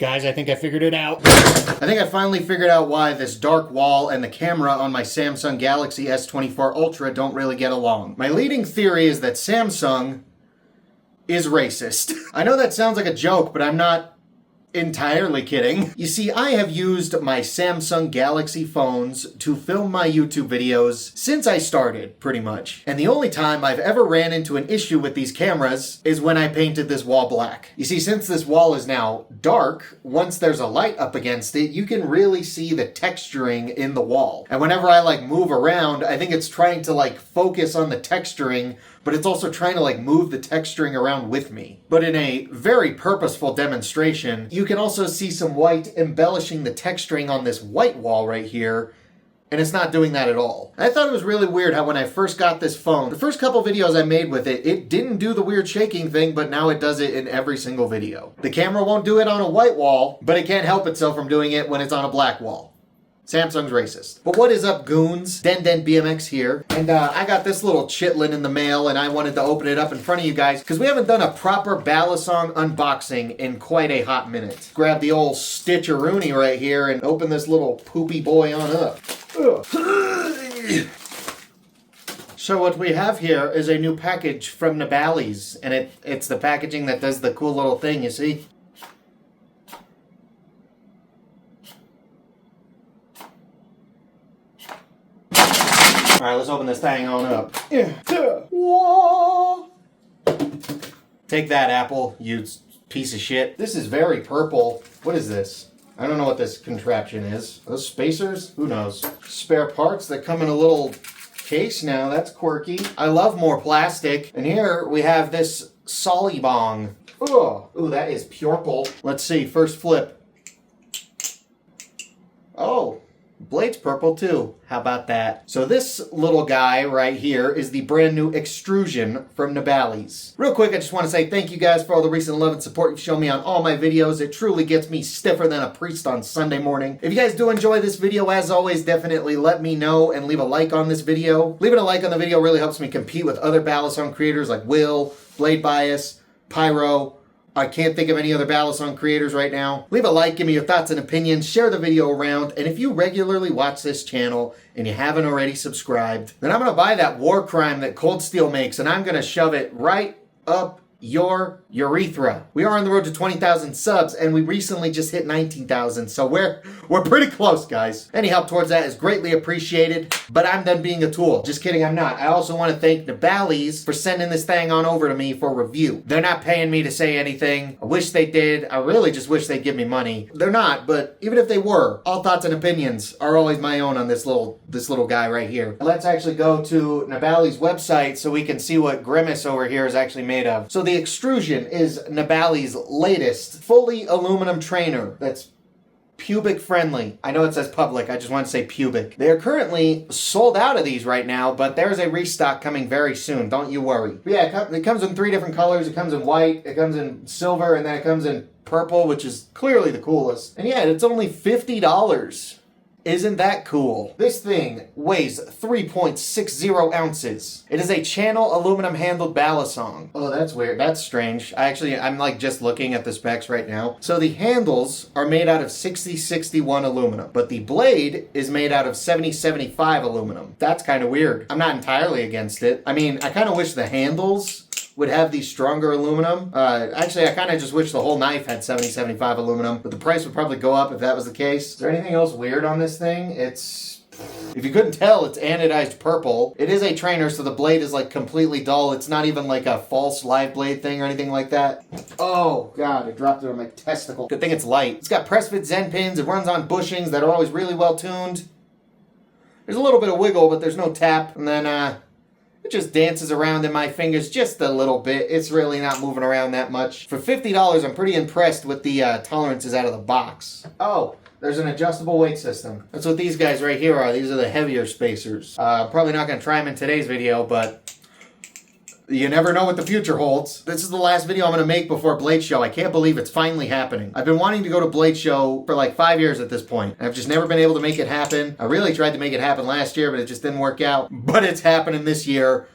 Guys, I think I figured it out. I think I finally figured out why this dark wall and the camera on my Samsung Galaxy S24 Ultra don't really get along. My leading theory is that Samsung is racist. I know that sounds like a joke, but I'm not entirely kidding. You see, I have used my Samsung Galaxy phones to film my YouTube videos since I started, pretty much. And the only time I've ever ran into an issue with these cameras is when I painted this wall black. You see, since this wall is now dark, once there's a light up against it, you can really see the texturing in the wall. And whenever I move around, I think it's trying to focus on the texturing, but it's also trying to move the texturing around with me. But in a very purposeful demonstration, you can also see some white embellishing the texturing on this white wall right here, and it's not doing that at all. I thought it was really weird how when I first got this phone, the first couple videos I made with it, it didn't do the weird shaking thing, but now it does it in every single video. The camera won't do it on a white wall, but it can't help itself from doing it when it's on a black wall. Samsung's racist. But what is up, goons? DenDenBMX here. And I got this little chitlin in the mail, and I wanted to open it up in front of you guys because we haven't done a proper Balisong unboxing in quite a hot minute. Grab the old Stitcheroonie right here and open this little poopy boy on up. So what we have here is a new package from Nabalis, and it's the packaging that does the cool little thing, you see? All right, let's open this thing on up. Take that, Apple, you piece of shit. This is very purple. What is this? I don't know what this contraption is. Are those spacers? Who knows? Spare parts that come in a little case now. That's quirky. I love more plastic. And here we have this Solibong. Ooh, that is purple. Let's see, first flip. Oh. Blade's purple too. How about that? So this little guy right here is the brand new Extrusion from Nabalis. Real quick, I just want to say thank you guys for all the recent love and support you've shown me on all my videos. It truly gets me stiffer than a priest on Sunday morning. If you guys do enjoy this video, as always, definitely let me know and leave a like on this video. Leaving a like on the video really helps me compete with other Balisong creators like Will, Blade Bias, Pyro. I can't think of any other Balisong creators right now. Leave a like, give me your thoughts and opinions, share the video around, and if you regularly watch this channel and you haven't already subscribed, then I'm going to buy that war crime that Cold Steel makes and I'm going to shove it right up your urethra. We are on the road to 20,000 subs and we recently just hit 19,000, so we're pretty close, guys. Any help towards that is greatly appreciated, but I'm done being a tool. Just kidding, I'm not. I also want to thank Nabalis for sending this thing on over to me for review. They're not paying me to say anything. I wish they did. I really just wish they'd give me money. They're not, but even if they were, all thoughts and opinions are always my own on this little guy right here. Let's actually go to Nabalis' website so we can see what Grimace over here is actually made of. So the Extrusion is Nabalis' latest fully aluminum trainer that's pubic friendly. I know it says public, I just want to say pubic. They are currently sold out of these right now, but there's a restock coming very soon, don't you worry. But yeah, it comes in 3 different colors. It comes in white, it comes in silver, and then it comes in purple, which is clearly the coolest. And yeah, it's only $50. Isn't that cool? This thing weighs 3.60 ounces. It is a channel aluminum handled Balisong. Oh, that's weird. That's strange. I'm just looking at the specs right now. So the handles are made out of 6061 aluminum, but the blade is made out of 7075 aluminum. That's kind of weird. I'm not entirely against it. I mean, I kind of wish the handles would have these stronger aluminum. Actually, I kind of just wish the whole knife had 7075 aluminum, but the price would probably go up if that was the case. Is there anything else weird on this thing? If you couldn't tell, it's anodized purple. It is a trainer, so the blade is completely dull. It's not even a false live blade thing or anything like that. Oh God, I dropped it on my testicle. Good thing it's light. It's got press fit Zen pins. It runs on bushings that are always really well tuned. There's a little bit of wiggle, but there's no tap. And then it just dances around in my fingers just a little bit. It's really not moving around that much. For $50, I'm pretty impressed with the tolerances out of the box. Oh, there's an adjustable weight system. That's what these guys right here are. These are the heavier spacers. Probably not going to try them in today's video, but you never know what the future holds. This is the last video I'm going to make before Blade Show. I can't believe it's finally happening. I've been wanting to go to Blade Show for 5 years at this point. I've just never been able to make it happen. I really tried to make it happen last year, but it just didn't work out. But it's happening this year.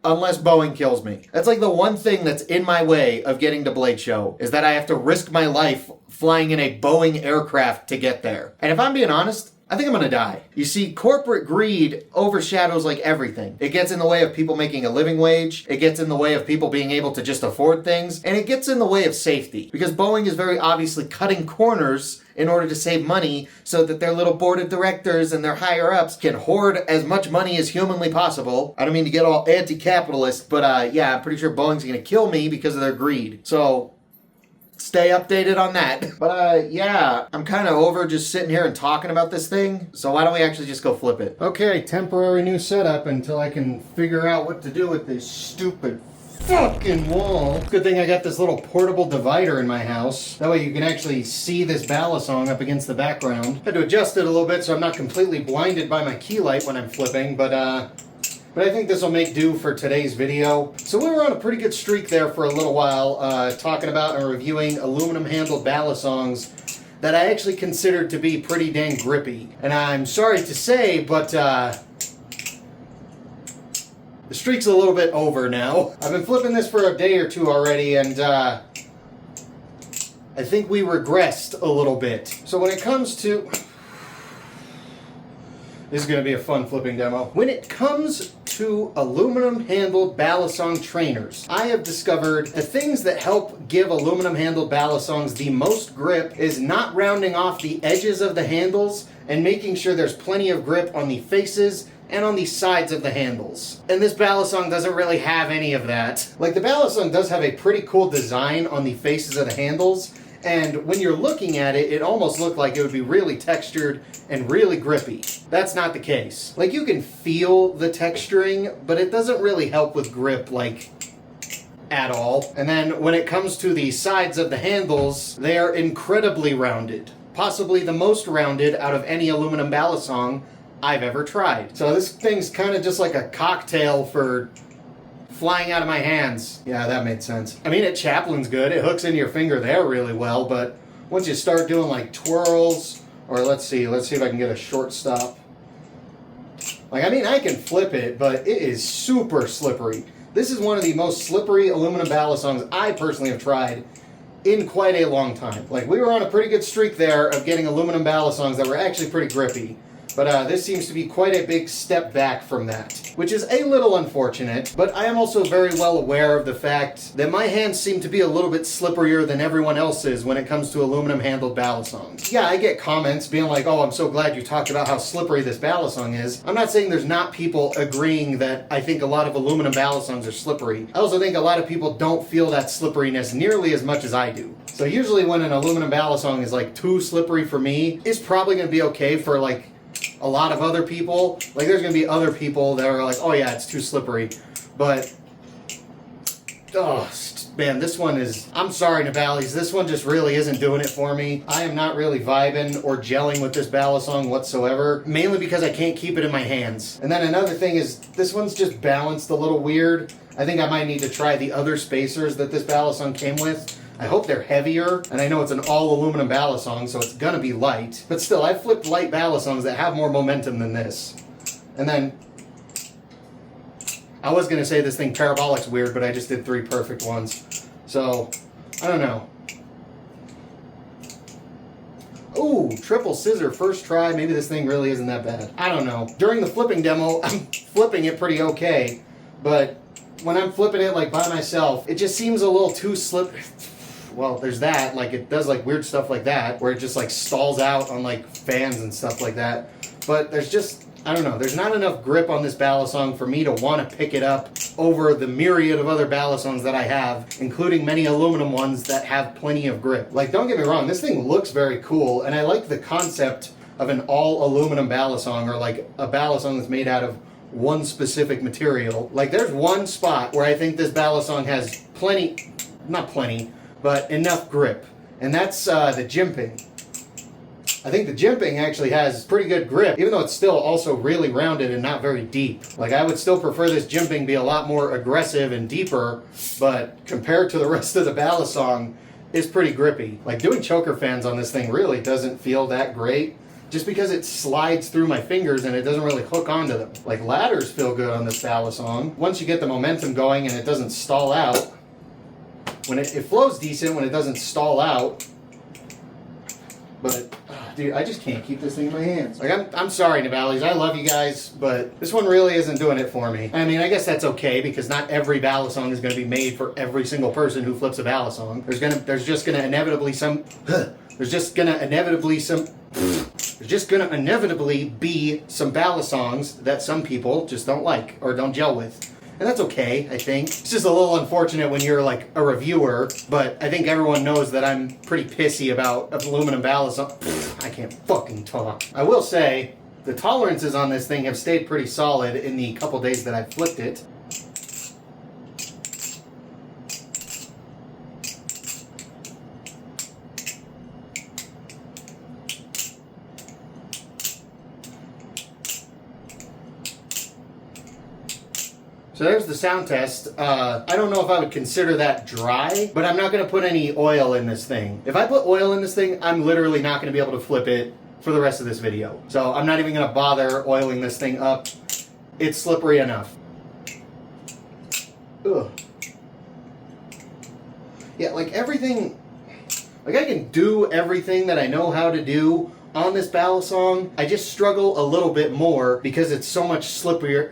unless Boeing kills me. That's like the one thing that's in my way of getting to Blade Show, is that I have to risk my life flying in a Boeing aircraft to get there. And if I'm being honest, I think I'm gonna die. You see, corporate greed overshadows like everything. It gets in the way of people making a living wage, it gets in the way of people being able to just afford things, and it gets in the way of safety. Because Boeing is very obviously cutting corners in order to save money so that their little board of directors and their higher ups can hoard as much money as humanly possible. I don't mean to get all anti-capitalist, but yeah, I'm pretty sure Boeing's gonna kill me because of their greed. So stay updated on that. But yeah, I'm kind of over just sitting here and talking about this thing. So why don't we actually just go flip it? Okay, temporary new setup until I can figure out what to do with this stupid fucking wall. Good thing I got this little portable divider in my house. That way you can actually see this balisong up against the background. Had to adjust it a little bit so I'm not completely blinded by my key light when I'm flipping, but I think this will make do for today's video. So we were on a pretty good streak there for a little while, talking about and reviewing aluminum handled balisongs that I actually considered to be pretty dang grippy. And I'm sorry to say, but the streak's a little bit over now. I've been flipping this for a day or two already, and I think we regressed a little bit. So when it comes to... This is going to be a fun flipping demo. When it comes to aluminum handled balisong trainers, I have discovered the things that help give aluminum handled balisongs the most grip is not rounding off the edges of the handles and making sure there's plenty of grip on the faces and on the sides of the handles. And this balisong doesn't really have any of that. Like, the balisong does have a pretty cool design on the faces of the handles, and when you're looking at it, it almost looked like it would be really textured and really grippy. That's not the case. Like, you can feel the texturing, but it doesn't really help with grip, like, at all. And then when it comes to the sides of the handles, they are incredibly rounded. Possibly the most rounded out of any aluminum balisong I've ever tried. So this thing's kind of just like a cocktail for flying out of my hands. Yeah, that made sense. I mean, Chaplin's good. It hooks into your finger there really well, but once you start doing like twirls, or let's see if I can get a short stop. Like, I mean, I can flip it, but it is super slippery. This is one of the most slippery aluminum balisongs I personally have tried in quite a long time. Like, we were on a pretty good streak there of getting aluminum balisongs that were actually pretty grippy. But this seems to be quite a big step back from that, which is a little unfortunate, but I am also very well aware of the fact that my hands seem to be a little bit slipperier than everyone else's when it comes to aluminum handled balisongs. Yeah, I get comments being like, oh, I'm so glad you talked about how slippery this balisong is. I'm not saying there's not people agreeing that I think a lot of aluminum balisongs are slippery. I also think a lot of people don't feel that slipperiness nearly as much as I do. So usually when an aluminum balisong is like too slippery for me, it's probably going to be okay for like a lot of other people. Like, there's gonna be other people that are like, oh yeah, it's too slippery. But oh man, this one is, I'm sorry Nabalis, this one just really isn't doing it for me. I am not really vibing or gelling with this balisong whatsoever, mainly because I can't keep it in my hands. And then another thing is, this one's just balanced a little weird. I think I might need to try the other spacers that this balisong came with. I hope they're heavier, and I know it's an all aluminum balisong, so it's gonna be light. But still, I've flipped light balisongs that have more momentum than this. And then, I was gonna say this thing parabolic's weird, but I just did 3 perfect ones. So, I don't know. Ooh, triple scissor, first try. Maybe this thing really isn't that bad. I don't know. During the flipping demo, I'm flipping it pretty okay, but when I'm flipping it like by myself, it just seems a little too slippery. Well, there's that, like, it does like weird stuff like that, where it just like stalls out on like fans and stuff like that. But there's just, I don't know, there's not enough grip on this balisong for me to want to pick it up over the myriad of other balisongs that I have, including many aluminum ones that have plenty of grip. Like, don't get me wrong, this thing looks very cool, and I like the concept of an all aluminum balisong, or like a balisong that's made out of one specific material. Like, there's one spot where I think this balisong has plenty, not plenty, but enough grip, and that's the jimping. I think the jimping actually has pretty good grip, even though it's still also really rounded and not very deep. Like, I would still prefer this jimping be a lot more aggressive and deeper, but compared to the rest of the balisong, it's pretty grippy. Like, doing choker fans on this thing really doesn't feel that great, just because it slides through my fingers and it doesn't really hook onto them. Like ladders feel good on this Balisong. Once you get the momentum going and it doesn't stall out, when it flows decent when it doesn't stall out, but dude, I just can't keep this thing in my hands. Like, I'm sorry, Nabalis. I love you guys, but this one really isn't doing it for me. I mean, I guess that's okay because not every Balisong is going to be made for every single person who flips a Balisong. There's just going to inevitably be some Balisongs that some people just don't like or don't gel with. And that's okay, I think. It's just a little unfortunate when you're like a reviewer, but I think everyone knows that I'm pretty pissy about aluminum Balisong. I can't fucking talk. I will say, the tolerances on this thing have stayed pretty solid in the couple days that I've flipped it. So there's the sound test. I don't know if I would consider that dry, but I'm not going to put any oil in this thing. If I put oil in this thing, I'm literally not going to be able to flip it for the rest of this video. So I'm not even going to bother oiling this thing up. It's slippery enough. Ugh. Yeah, like everything, like I can do everything that I know how to do on this Balisong. I just struggle a little bit more because it's so much slipperier,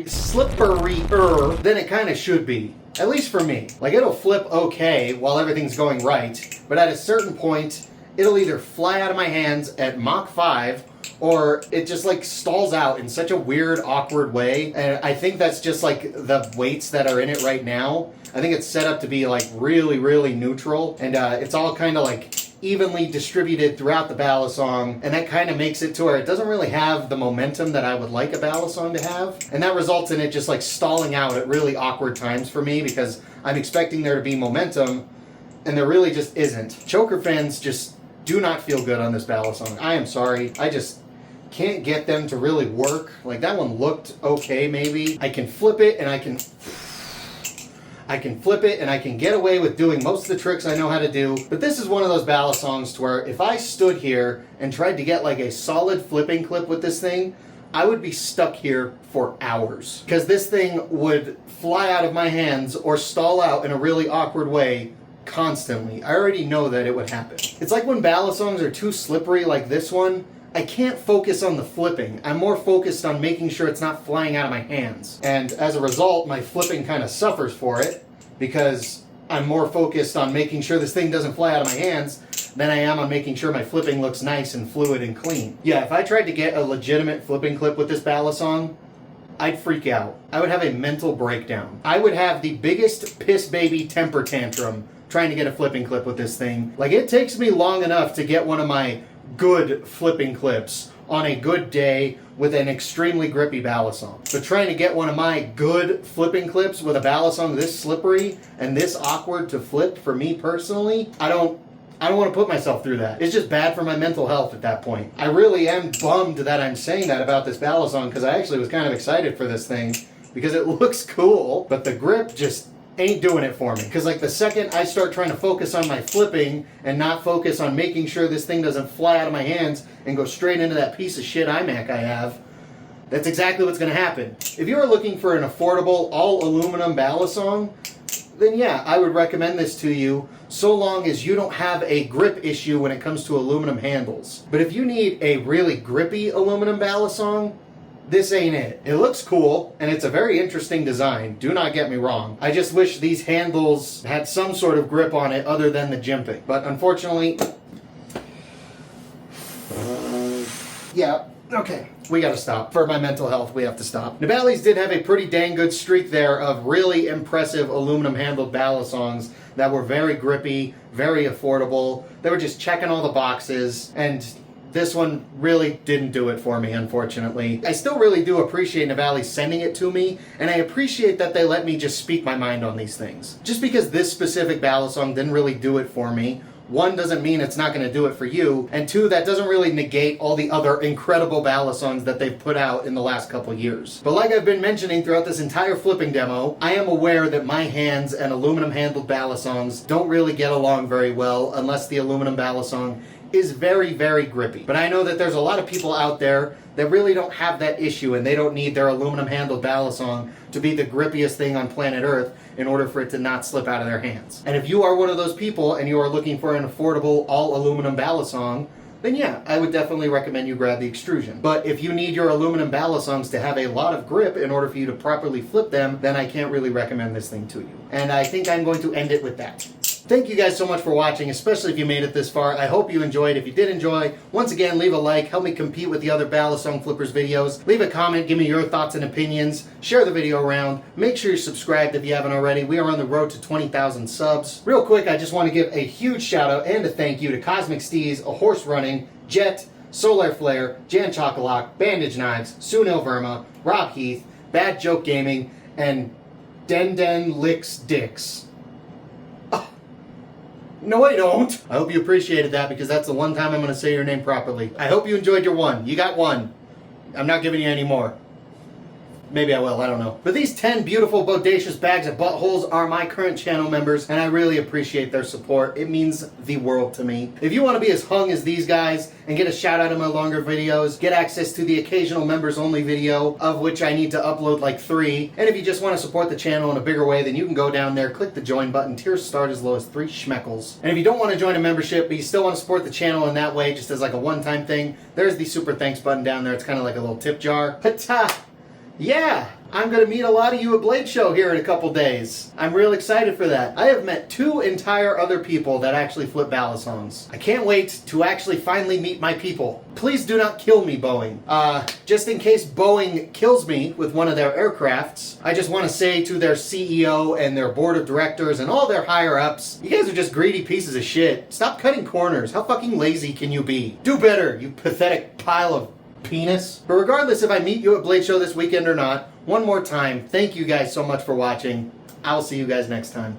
slipperier than it kind of should be. At least for me. Like it'll flip okay while everything's going right, but at a certain point, it'll either fly out of my hands at Mach 5 or it just like stalls out in such a weird, awkward way. And I think that's just like the weights that are in it right now. I think it's set up to be like really, really neutral, and it's all kind of like evenly distributed throughout the Balisong, and that kind of makes it to where it doesn't really have the momentum that I would like a Balisong to have, and that results in it just like stalling out at really awkward times for me because I'm expecting there to be momentum and there really just isn't. Choker fans just do not feel good on this Balisong. I am sorry. I just can't get them to really work. Like that one looked okay maybe. I can flip it and I can flip it and I can get away with doing most of the tricks I know how to do. But this is one of those Balisongs to where if I stood here and tried to get like a solid flipping clip with this thing, I would be stuck here for hours. Because this thing would fly out of my hands or stall out in a really awkward way constantly. I already know that it would happen. It's like when Balisongs are too slippery like this one, I can't focus on the flipping. I'm more focused on making sure it's not flying out of my hands. And as a result, my flipping kind of suffers for it because I'm more focused on making sure this thing doesn't fly out of my hands than I am on making sure my flipping looks nice and fluid and clean. Yeah, if I tried to get a legitimate flipping clip with this Balisong, I'd freak out. I would have a mental breakdown. I would have the biggest piss baby temper tantrum trying to get a flipping clip with this thing. Like it takes me long enough to get one of my good flipping clips on a good day with an extremely grippy Balisong. But trying to get one of my good flipping clips with a Balisong this slippery and this awkward to flip for me personally, I don't want to put myself through that. It's just bad for my mental health at that point. I really am bummed that I'm saying that about this Balisong because I actually was kind of excited for this thing because it looks cool, but the grip just ain't doing it for me. Because like the second I start trying to focus on my flipping and not focus on making sure this thing doesn't fly out of my hands and go straight into that piece of shit iMac I have, that's exactly what's going to happen. If you're looking for an affordable all aluminum Balisong, then yeah, I would recommend this to you so long as you don't have a grip issue when it comes to aluminum handles. But if you need a really grippy aluminum Balisong, this ain't it. It looks cool, and it's a very interesting design. Do not get me wrong. I just wish these handles had some sort of grip on it other than the jimping. But unfortunately, yeah, okay. We gotta stop. For my mental health, we have to stop. Nabalis did have a pretty dang good streak there of really impressive aluminum handled Balisongs that were very grippy, very affordable. They were just checking all the boxes, and this one really didn't do it for me, unfortunately. I still really do appreciate Nabalis sending it to me, and I appreciate that they let me just speak my mind on these things. Just because this specific Balisong didn't really do it for me, one, doesn't mean it's not going to do it for you, and two, that doesn't really negate all the other incredible Balisongs that they've put out in the last couple years. But like I've been mentioning throughout this entire flipping demo, I am aware that my hands and aluminum handled Balisongs don't really get along very well unless the aluminum Balisong is very, very grippy. But I know that there's a lot of people out there that really don't have that issue, and they don't need their aluminum handled balisong to be the grippiest thing on planet Earth in order for it to not slip out of their hands. And if you are one of those people and you are looking for an affordable all aluminum balisong, then yeah, I would definitely recommend you grab the Extrusion. But if you need your aluminum balisongs to have a lot of grip in order for you to properly flip them, then I can't really recommend this thing to you. And I think I'm going to end it with that. Thank you guys so much for watching, especially if you made it this far. I hope you enjoyed. If you did enjoy, once again, leave a like, help me compete with the other Balisong Flippers videos. Leave a comment, give me your thoughts and opinions, share the video around, make sure you're subscribed if you haven't already. We are on the road to 20,000 subs. Real quick, I just want to give a huge shout out and a thank you to Cosmic Steez, A Horse Running, Jet, Solar Flare, Jan Chocolate, Bandage Knives, Sunil Verma, Rob Heath, Bad Joke Gaming, and Den Licks Dicks. No, I don't. I hope you appreciated that because that's the one time I'm going to say your name properly. I hope you enjoyed your one. You got one. I'm not giving you any more. Maybe I will, I don't know. But these 10 beautiful bodacious bags of buttholes are my current channel members, and I really appreciate their support. It means the world to me. If you want to be as hung as these guys and get a shout out in my longer videos, get access to the occasional members only video, of which I need to upload like 3, and if you just want to support the channel in a bigger way, then you can go down there, click the join button. Tiers start as low as 3 schmeckles. And if you don't want to join a membership, but you still want to support the channel in that way, just as like a one-time thing, there's the super thanks button down there. It's kind of like a little tip jar. Ha-ta! Yeah, I'm going to meet a lot of you at Blade Show here in a couple days. I'm real excited for that. I have met 2 entire other people that actually flip balisongs. I can't wait to actually finally meet my people. Please do not kill me, Boeing. Just in case Boeing kills me with one of their aircrafts, I just want to say to their CEO and their board of directors and all their higher-ups, you guys are just greedy pieces of shit. Stop cutting corners. How fucking lazy can you be? Do better, you pathetic pile of penis. But regardless if I meet you at Blade Show this weekend or not, one more time, thank you guys so much for watching. I'll see you guys next time.